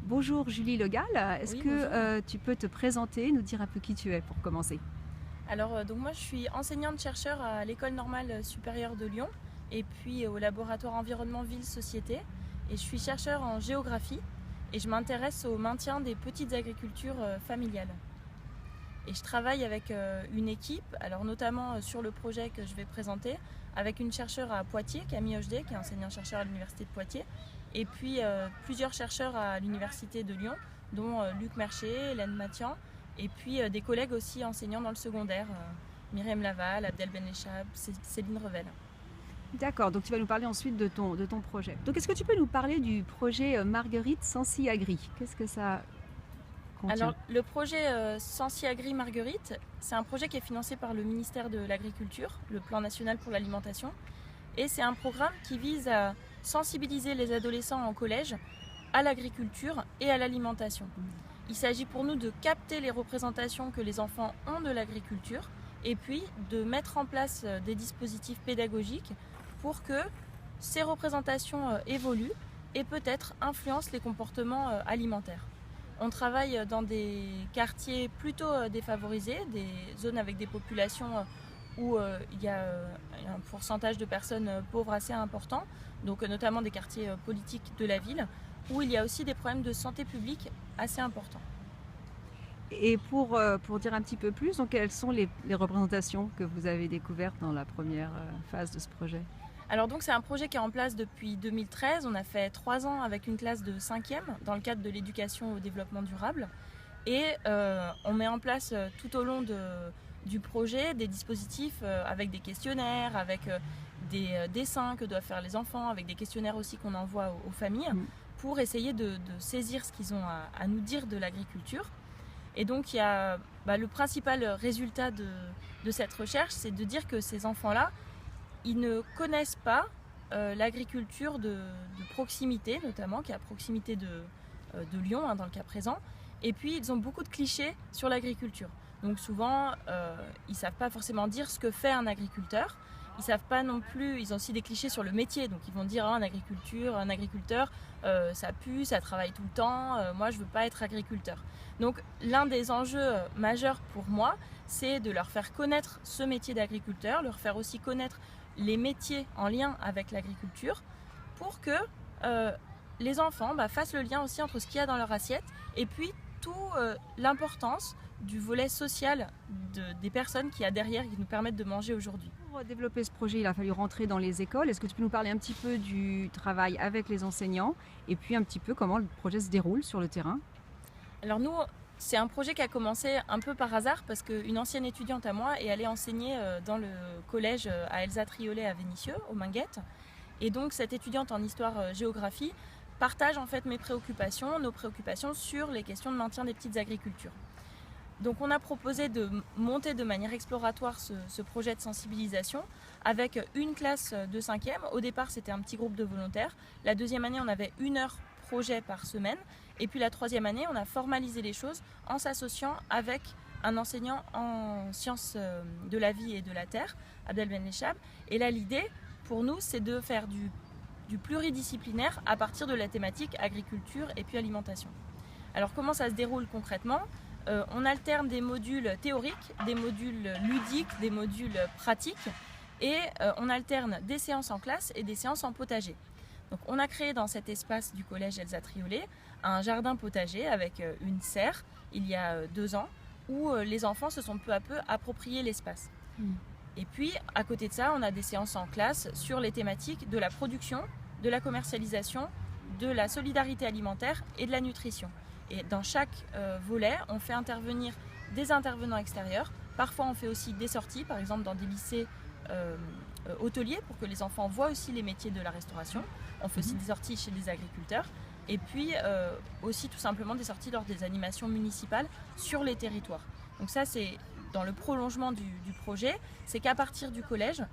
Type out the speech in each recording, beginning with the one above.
Bonjour Julie Le Gall, est-ce Oui, que bonjour. tu peux te présenter, nous dire un peu qui tu es pour commencer? Donc moi je suis enseignante-chercheur à l'École normale supérieure de Lyon et puis au laboratoire environnement ville société et je suis chercheur en géographie et je m'intéresse au maintien des petites agricultures familiales. Et je travaille avec une équipe, alors notamment sur le projet que je vais présenter, avec une chercheure à Poitiers, Camille Hochdé, qui est enseignant-chercheur à l'université de Poitiers, et puis plusieurs chercheurs à l'université de Lyon, dont Luc Mercher, Hélène Mathian, et puis des collègues aussi enseignants dans le secondaire, Myriam Laval, Abdel Benechab, Céline Revel. D'accord, donc tu vas nous parler ensuite de ton projet. Donc est-ce que tu peux nous parler du projet Marguerite Sancy Agri? Qu'est-ce que ça contient? Alors le projet Sancy Agri Marguerite, c'est un projet qui est financé par le ministère de l'Agriculture, le Plan national pour l'alimentation, et c'est un programme qui vise à sensibiliser les adolescents en collège à l'agriculture et à l'alimentation. Il s'agit pour nous de capter les représentations que les enfants ont de l'agriculture et puis de mettre en place des dispositifs pédagogiques pour que ces représentations évoluent et peut-être influencent les comportements alimentaires. On travaille dans des quartiers plutôt défavorisés, des zones avec des populations où il y a un pourcentage de personnes pauvres assez important, donc notamment des quartiers politiques de la ville, où il y a aussi des problèmes de santé publique assez importants. Et pour dire un petit peu plus, donc, quelles sont les représentations que vous avez découvertes dans la première phase de ce projet? Alors donc c'est un projet qui est en place depuis 2013, on a fait 3 ans avec une classe de 5e dans le cadre de l'éducation au développement durable et on met en place tout au long du projet des dispositifs avec des questionnaires, avec des dessins que doivent faire les enfants, avec des questionnaires aussi qu'on envoie aux familles Mm. pour essayer de saisir ce qu'ils ont à nous dire de l'agriculture. Et donc il y a le principal résultat de cette recherche, c'est de dire que ces enfants-là, ils ne connaissent pas l'agriculture de proximité, notamment, qui est à proximité de Lyon, dans le cas présent. Et puis, ils ont beaucoup de clichés sur l'agriculture. Donc souvent, ils ne savent pas forcément dire ce que fait un agriculteur. Ils savent pas non plus, ils ont aussi des clichés sur le métier. Donc ils vont dire, un agriculteur, ça pue, ça travaille tout le temps, moi je veux pas être agriculteur. Donc l'un des enjeux majeurs pour moi, c'est de leur faire connaître ce métier d'agriculteur, leur faire aussi connaître les métiers en lien avec l'agriculture pour que les enfants fassent le lien aussi entre ce qu'il y a dans leur assiette et puis tout l'importance du volet social des personnes qu'il y a derrière qui nous permettent de manger aujourd'hui. Pour développer ce projet, il a fallu rentrer dans les écoles. Est-ce que tu peux nous parler un petit peu du travail avec les enseignants et puis un petit peu comment le projet se déroule sur le terrain? Alors nous, c'est un projet qui a commencé un peu par hasard parce qu'une ancienne étudiante à moi est allée enseigner dans le collège à Elsa Triolet à Vénissieux, aux Minguettes. Et donc cette étudiante en histoire-géographie partage en fait mes préoccupations, nos préoccupations sur les questions de maintien des petites agricultures. Donc on a proposé de monter de manière exploratoire ce projet de sensibilisation avec une classe de 5e. Au départ c'était un petit groupe de volontaires. La deuxième année on avait 1 heure projet par semaine. Et puis la troisième année on a formalisé les choses en s'associant avec un enseignant en sciences de la vie et de la terre, Abdel Benechab. Et là l'idée pour nous c'est de faire du pluridisciplinaire à partir de la thématique agriculture et puis alimentation. Alors comment ça se déroule concrètement ? On alterne des modules théoriques, des modules ludiques, des modules pratiques et on alterne des séances en classe et des séances en potager. Donc on a créé dans cet espace du collège Elsa Triolet un jardin potager avec une serre il y a 2 ans où les enfants se sont peu à peu appropriés l'espace. Et puis à côté de ça on a des séances en classe sur les thématiques de la production, de la commercialisation, de la solidarité alimentaire et de la nutrition. Et dans chaque volet, on fait intervenir des intervenants extérieurs. Parfois, on fait aussi des sorties, par exemple dans des lycées hôteliers, pour que les enfants voient aussi les métiers de la restauration. On fait aussi des sorties chez des agriculteurs. Et puis aussi tout simplement des sorties lors des animations municipales sur les territoires. Donc ça, c'est dans le prolongement du projet. C'est qu'à partir du collège,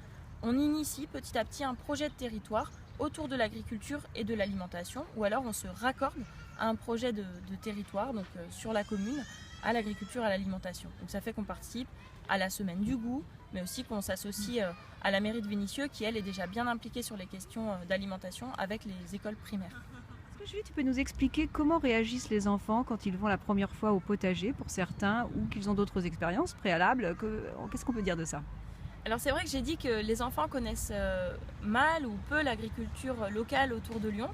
on initie petit à petit un projet de territoire autour de l'agriculture et de l'alimentation, ou alors on se raccorde à un projet de territoire, donc sur la commune, à l'agriculture et à l'alimentation. Donc ça fait qu'on participe à la semaine du goût, mais aussi qu'on s'associe à la mairie de Vénissieux, qui elle est déjà bien impliquée sur les questions d'alimentation avec les écoles primaires. Est-ce que Julie, tu peux nous expliquer comment réagissent les enfants quand ils vont la première fois au potager pour certains ou qu'ils ont d'autres expériences préalables qu'est-ce qu'on peut dire de ça? Alors c'est vrai que j'ai dit que les enfants connaissent mal ou peu l'agriculture locale autour de Lyon.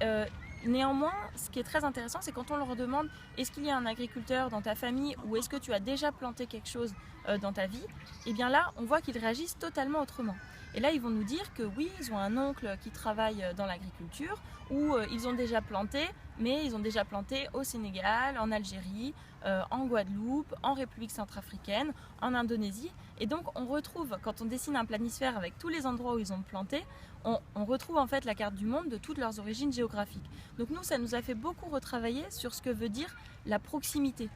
Euh, Néanmoins, ce qui est très intéressant, c'est quand on leur demande est-ce qu'il y a un agriculteur dans ta famille ou est-ce que tu as déjà planté quelque chose dans ta vie, et bien là, on voit qu'ils réagissent totalement autrement. Et là, ils vont nous dire que oui, ils ont un oncle qui travaille dans l'agriculture ou ils ont déjà planté, mais ils ont déjà planté au Sénégal, en Algérie, en Guadeloupe, en République centrafricaine, en Indonésie. Et donc, on retrouve, quand on dessine un planisphère avec tous les endroits où ils ont planté, on retrouve en fait la carte du monde de toutes leurs origines géographiques. Donc nous, ça nous a fait beaucoup retravailler sur ce que veut dire la proximité.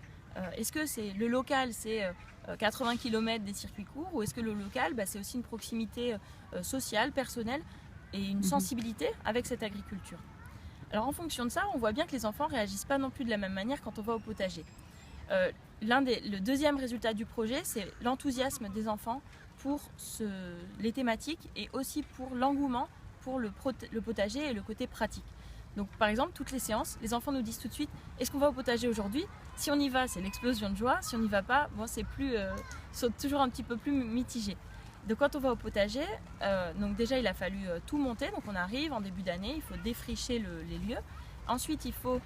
Est-ce que c'est le local, c'est 80 km des circuits courts, ou est-ce que le local, c'est aussi une proximité sociale, personnelle et une sensibilité avec cette agriculture. Alors en fonction de ça, on voit bien que les enfants ne réagissent pas non plus de la même manière quand on va au potager. Le deuxième résultat du projet, c'est l'enthousiasme des enfants pour les thématiques et aussi pour l'engouement pour le potager et le côté pratique. Donc par exemple, toutes les séances, les enfants nous disent tout de suite est-ce qu'on va au potager aujourd'hui? Si on y va, c'est l'explosion de joie. Si on n'y va pas, c'est plus, ils sont toujours un petit peu plus mitigés. Donc quand on va au potager, donc déjà il a fallu tout monter. Donc on arrive en début d'année, il faut défricher les lieux. Ensuite, il faut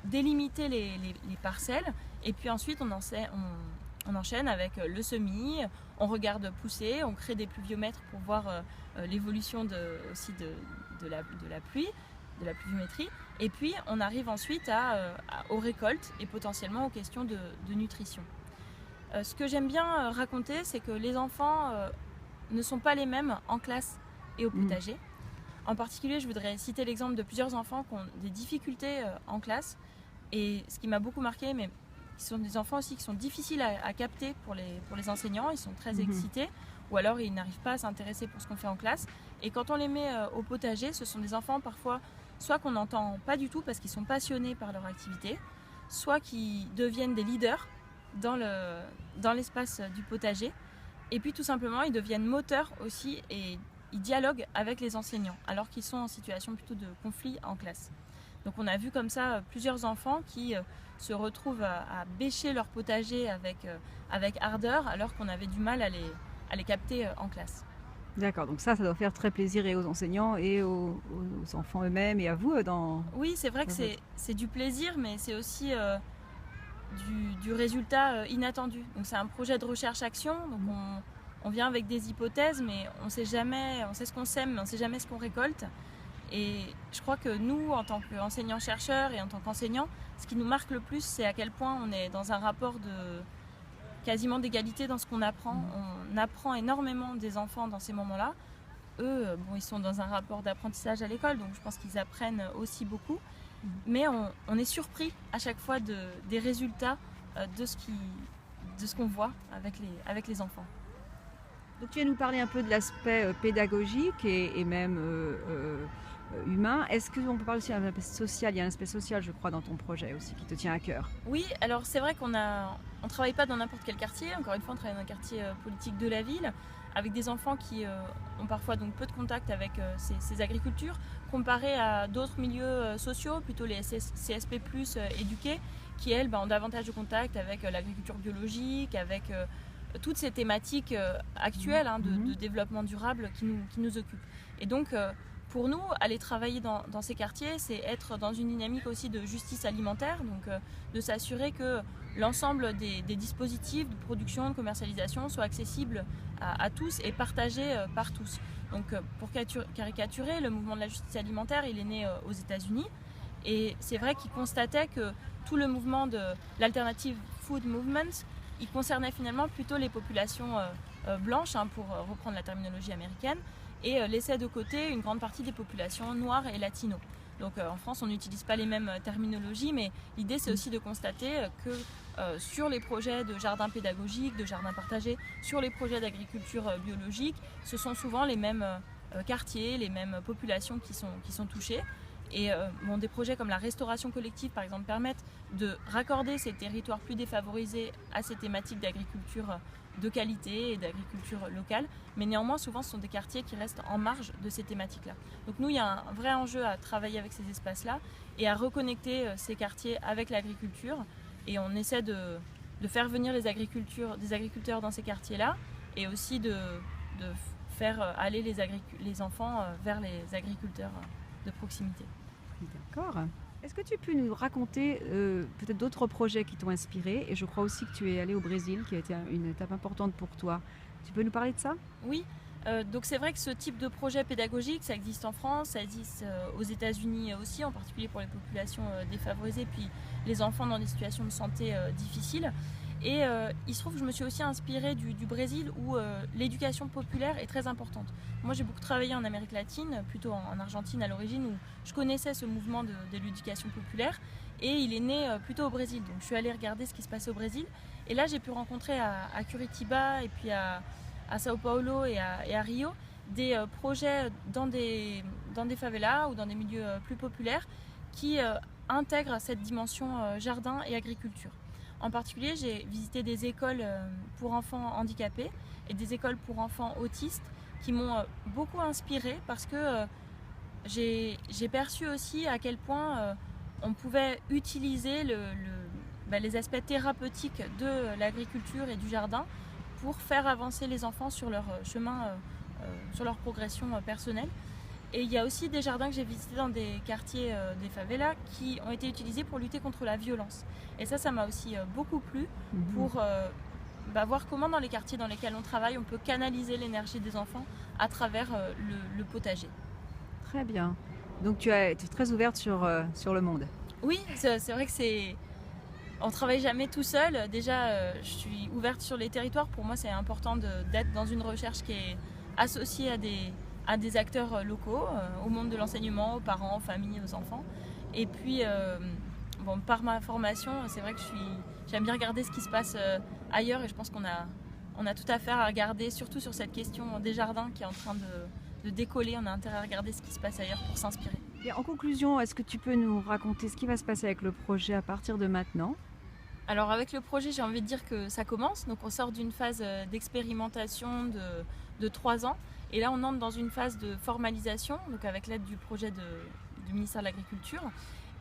délimiter les parcelles. Et puis ensuite, on enchaîne avec le semis, on regarde pousser, on crée des pluviomètres pour voir l'évolution aussi de la pluie, de la pluviométrie. Et puis on arrive ensuite aux récoltes et potentiellement aux questions de nutrition. Ce que j'aime bien raconter, c'est que les enfants ne sont pas les mêmes en classe et au potager. En particulier, je voudrais citer l'exemple de plusieurs enfants qui ont des difficultés en classe. Et ce qui m'a beaucoup marqué, mais ce sont des enfants aussi qui sont difficiles à capter pour les enseignants, ils sont très excités, ou alors ils n'arrivent pas à s'intéresser pour ce qu'on fait en classe. Et quand on les met au potager, ce sont des enfants parfois, soit qu'on n'entend pas du tout parce qu'ils sont passionnés par leur activité, soit qui deviennent des leaders dans l'espace du potager, et puis tout simplement ils deviennent moteurs aussi et ils dialoguent avec les enseignants, alors qu'ils sont en situation plutôt de conflit en classe. Donc on a vu comme ça plusieurs enfants qui se retrouvent à bêcher leur potager avec ardeur, alors qu'on avait du mal à les capter en classe. D'accord, donc ça doit faire très plaisir et aux enseignants et aux enfants eux-mêmes et à vous Oui, c'est vrai que c'est du plaisir, mais c'est aussi du résultat inattendu. Donc c'est un projet de recherche-action, donc on vient avec des hypothèses, mais on sait ce qu'on sème, mais on ne sait jamais ce qu'on récolte. Et je crois que nous, en tant qu'enseignants-chercheurs et en tant qu'enseignants, ce qui nous marque le plus, c'est à quel point on est dans un rapport quasiment d'égalité dans ce qu'on apprend. On apprend énormément des enfants dans ces moments-là. Eux, ils sont dans un rapport d'apprentissage à l'école, donc je pense qu'ils apprennent aussi beaucoup. Mais on est surpris à chaque fois des résultats de ce qu'on voit avec les enfants. Donc tu viens nous parler un peu de l'aspect pédagogique et même humain. Est-ce qu'on peut parler aussi d'un aspect social? Il y a un aspect social, je crois, dans ton projet aussi, qui te tient à cœur. Oui, alors c'est vrai qu'on ne travaille pas dans n'importe quel quartier. Encore une fois, on travaille dans un quartier politique de la ville, avec des enfants qui ont parfois donc peu de contact avec ces agricultures, comparé à d'autres milieux sociaux, plutôt les CSP+, éduqués, qui elles ont davantage de contact avec l'agriculture biologique, avec toutes ces thématiques actuelles de développement durable qui nous occupent. Et donc, pour nous, aller travailler dans ces quartiers, c'est être dans une dynamique aussi de justice alimentaire, donc de s'assurer que l'ensemble des dispositifs de production, de commercialisation soient accessibles à tous et partagés par tous. Donc pour caricaturer, le mouvement de la justice alimentaire, il est né aux États-Unis, et c'est vrai qu'il constatait que tout le mouvement de l'Alternative Food Movement, il concernait finalement plutôt les populations blanches, pour reprendre la terminologie américaine, et laissait de côté une grande partie des populations noires et latino. Donc en France, on n'utilise pas les mêmes terminologies, mais l'idée c'est aussi de constater que sur les projets de jardins pédagogiques, de jardins partagés, sur les projets d'agriculture biologique, ce sont souvent les mêmes quartiers, les mêmes populations qui sont touchées. Et des projets comme la restauration collective, par exemple, permettent de raccorder ces territoires plus défavorisés à ces thématiques d'agriculture de qualité et d'agriculture locale. Mais néanmoins, souvent, ce sont des quartiers qui restent en marge de ces thématiques-là. Donc nous, il y a un vrai enjeu à travailler avec ces espaces-là et à reconnecter ces quartiers avec l'agriculture. Et on essaie de faire venir des agriculteurs dans ces quartiers-là et aussi de faire aller les enfants vers les agriculteurs de proximité. D'accord. Est-ce que tu peux nous raconter peut-être d'autres projets qui t'ont inspiré? Et je crois aussi que tu es allée au Brésil, qui a été une étape importante pour toi. Tu peux nous parler de ça? Oui, donc c'est vrai que ce type de projet pédagogique, ça existe en France, ça existe aux États-Unis aussi, en particulier pour les populations défavorisées, puis les enfants dans des situations de santé difficiles. Et il se trouve que je me suis aussi inspirée du Brésil où l'éducation populaire est très importante. Moi j'ai beaucoup travaillé en Amérique latine, plutôt en Argentine à l'origine, où je connaissais ce mouvement de l'éducation populaire et il est né plutôt au Brésil. Donc je suis allée regarder ce qui se passait au Brésil et là j'ai pu rencontrer à Curitiba et puis à Sao Paulo et à Rio des projets dans des favelas ou dans des milieux plus populaires qui intègrent cette dimension jardin et agriculture. En particulier, j'ai visité des écoles pour enfants handicapés et des écoles pour enfants autistes qui m'ont beaucoup inspirée parce que j'ai perçu aussi à quel point on pouvait utiliser les aspects thérapeutiques de l'agriculture et du jardin pour faire avancer les enfants sur leur chemin, sur leur progression personnelle. Et il y a aussi des jardins que j'ai visités dans des quartiers des favelas qui ont été utilisés pour lutter contre la violence. Et ça m'a aussi beaucoup plu pour voir comment dans les quartiers dans lesquels on travaille, on peut canaliser l'énergie des enfants à travers le potager. Très bien. Donc tu es très ouverte sur le monde. Oui, c'est vrai que on ne travaille jamais tout seul. Déjà, je suis ouverte sur les territoires. Pour moi, c'est important d'être dans une recherche qui est associée à des acteurs locaux, au monde de l'enseignement, aux parents, aux familles, aux enfants. Et puis, par ma formation, c'est vrai que j'aime bien regarder ce qui se passe ailleurs et je pense qu'on a tout à faire à regarder, surtout sur cette question des jardins qui est en train de décoller. On a intérêt à regarder ce qui se passe ailleurs pour s'inspirer. Et en conclusion, est-ce que tu peux nous raconter ce qui va se passer avec le projet à partir de maintenant? Alors avec le projet, j'ai envie de dire que ça commence. Donc on sort d'une phase d'expérimentation de 3 ans. Et là, on entre dans une phase de formalisation, donc avec l'aide du projet du ministère de l'Agriculture.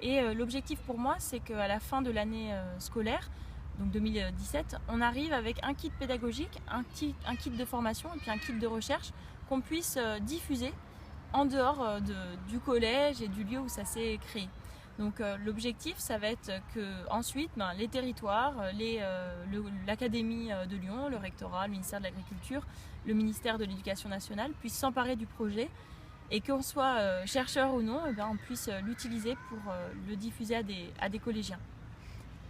Et l'objectif pour moi, c'est qu'à la fin de l'année scolaire, donc 2017, on arrive avec un kit pédagogique, un kit de formation et puis un kit de recherche qu'on puisse diffuser en dehors du collège et du lieu où ça s'est créé. Donc l'objectif, ça va être que ensuite, les territoires, l'Académie de Lyon, le rectorat, le ministère de l'Agriculture, le ministère de l'Éducation nationale puissent s'emparer du projet et qu'on soit chercheur ou non, on puisse l'utiliser pour le diffuser à des collégiens.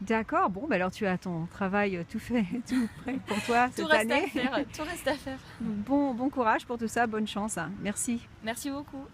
D'accord, bon, alors tu as ton travail tout fait, tout prêt pour toi cette année. Tout reste à faire. Bon courage pour tout ça, bonne chance. Merci. Merci beaucoup.